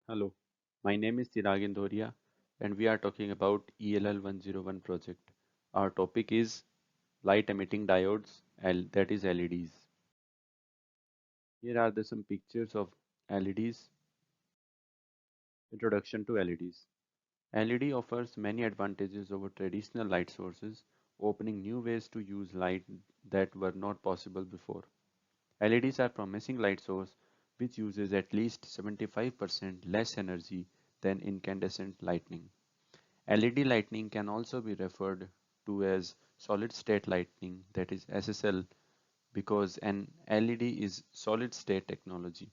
Hello, my name is Chirag Indoria and we are talking about ELL 101 project. Our topic is light emitting diodes, that is LEDs. Here are some pictures of LEDs. Introduction to LEDs. LED offers many advantages over traditional light sources, opening new ways to use light that were not possible before. LEDs are promising light source which uses at least 75% less energy than incandescent lighting. LED lighting can also be referred to as solid state lighting, that is SSL, because an LED is solid state technology.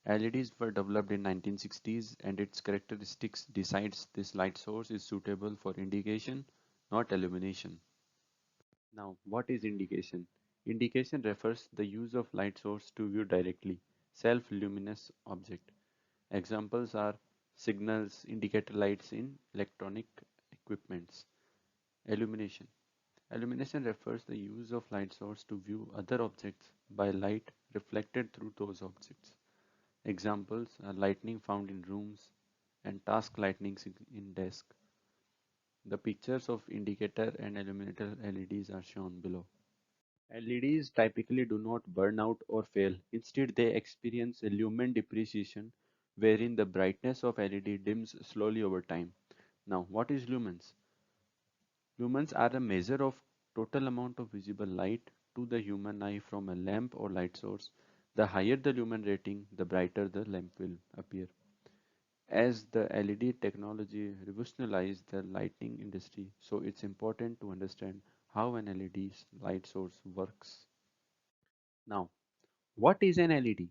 LEDs were developed in 1960s and its characteristics decides this light source is suitable for indication, not illumination. Now, what is indication? Indication refers the use of light source to view directly, self-luminous object. Examples are signals, indicator lights in electronic equipments. Illumination. Illumination refers the use of light source to view other objects by light reflected through those objects. Examples are lighting found in rooms and task lighting in desk. The pictures of indicator and illuminator LEDs are shown below. LEDs typically do not burn out or fail. Instead, they experience a lumen depreciation wherein the brightness of LED dims slowly over time. Now, what is lumens? Lumens are a measure of total amount of visible light to the human eye from a lamp or light source. The higher the lumen rating, the brighter the lamp will appear. As the LED technology revolutionized the lighting industry, so it's important to understand how an LED light source works. Now, what is an LED?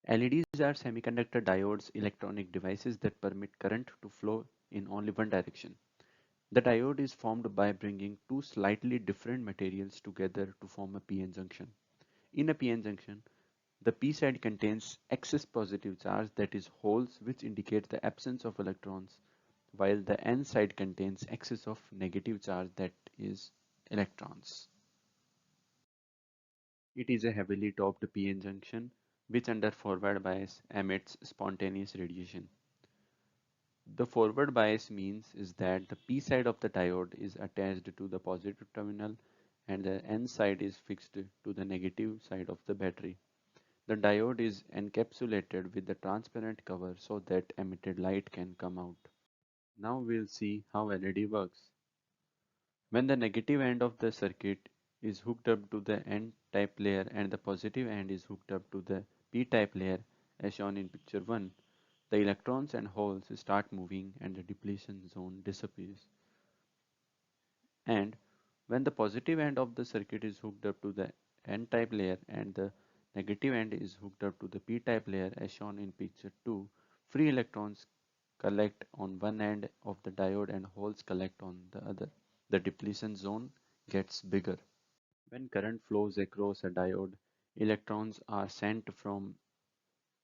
LEDs are semiconductor diodes, electronic devices that permit current to flow in only one direction. The diode is formed by bringing two slightly different materials together to form a p-n junction. In a p-n junction, the p side contains excess positive charge, that is holes, which indicate the absence of electrons, while the n side contains excess of negative charge, that is electrons. It is a heavily topped p-n junction which under forward bias emits spontaneous radiation. The forward bias means is that the P side of the diode is attached to the positive terminal and the N side is fixed to the negative side of the battery. The diode is encapsulated with the transparent cover so that emitted light can come out. Now we'll see how LED works. When the negative end of the circuit is hooked up to the N-type layer and the positive end is hooked up to the P-type layer as shown in picture 1, the electrons and holes start moving and the depletion zone disappears. And when the positive end of the circuit is hooked up to the N-type layer and the negative end is hooked up to the P-type layer as shown in picture 2, free electrons collect on one end of the diode and holes collect on the other. The depletion zone gets bigger. When current flows across a diode, electrons are sent from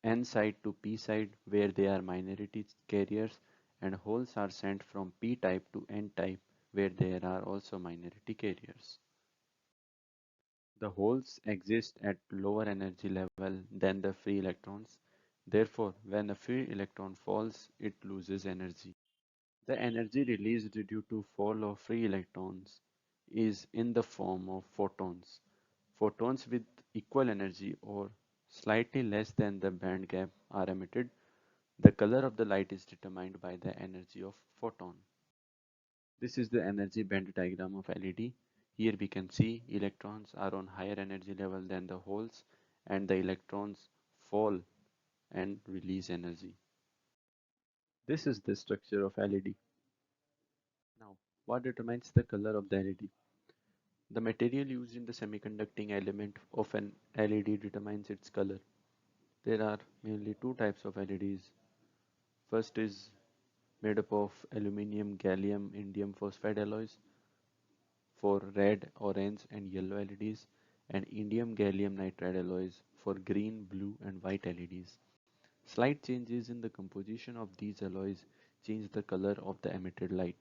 N side to P side where they are minority carriers, and holes are sent from P type to N type where there are also minority carriers. The holes exist at lower energy level than the free electrons. Therefore, when a free electron falls, it loses energy. The energy released due to fall of free electrons is in the form of photons. Photons with equal energy or slightly less than the band gap are emitted. The color of the light is determined by the energy of photon. This is the energy band diagram of LED. Here we can see electrons are on higher energy level than the holes and the electrons fall and release energy. This is the structure of LED. Now, what determines the color of the LED? The material used in the semiconducting element of an LED determines its color. There are mainly two types of LEDs. First is made up of aluminum, gallium, indium phosphide alloys for red, orange, and yellow LEDs, and indium gallium nitride alloys for green, blue, and white LEDs. Slight changes in the composition of these alloys change the color of the emitted light.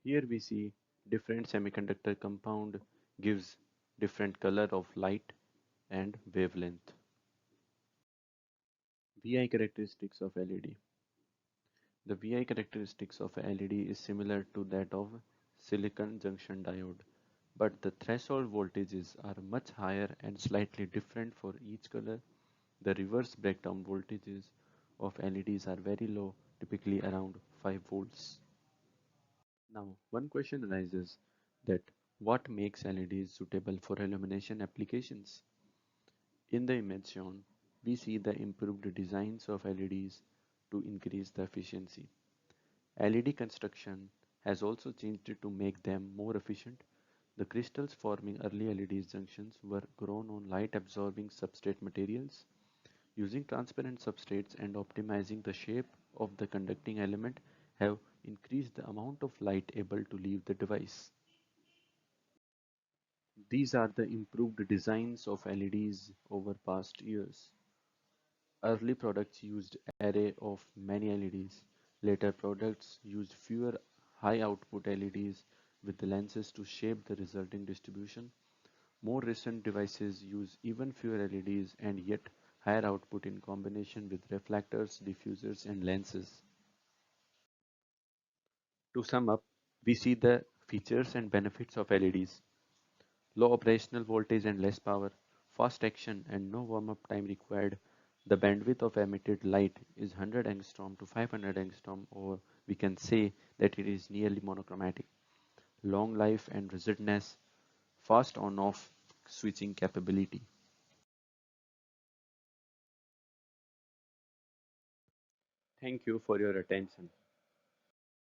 Here we see different semiconductor compound gives different color of light and wavelength. VI characteristics of LED. The VI characteristics of a LED is similar to that of silicon junction diode, but the threshold voltages are much higher and slightly different for each color. The reverse breakdown voltages of LEDs are very low, typically around 5 volts. Now, one question arises that what makes LEDs suitable for illumination applications? In the image shown, we see the improved designs of LEDs to increase the efficiency. LED construction has also changed to make them more efficient. The crystals forming early LED junctions were grown on light-absorbing substrate materials. Using transparent substrates and optimizing the shape of the conducting element have increased the amount of light able to leave the device. These are the improved designs of LEDs over past years. Early products used array of many LEDs. Later products used fewer high output LEDs with the lenses to shape the resulting distribution. More recent devices use even fewer LEDs and yet higher output in combination with reflectors, diffusers and lenses. To sum up, we see the features and benefits of LEDs. Low operational voltage and less power, fast action and no warm-up time required. The bandwidth of emitted light is 100 angstrom to 500 angstrom, or we can say that it is nearly monochromatic. Long life and ruggedness, fast on-off switching capability. Thank you for your attention.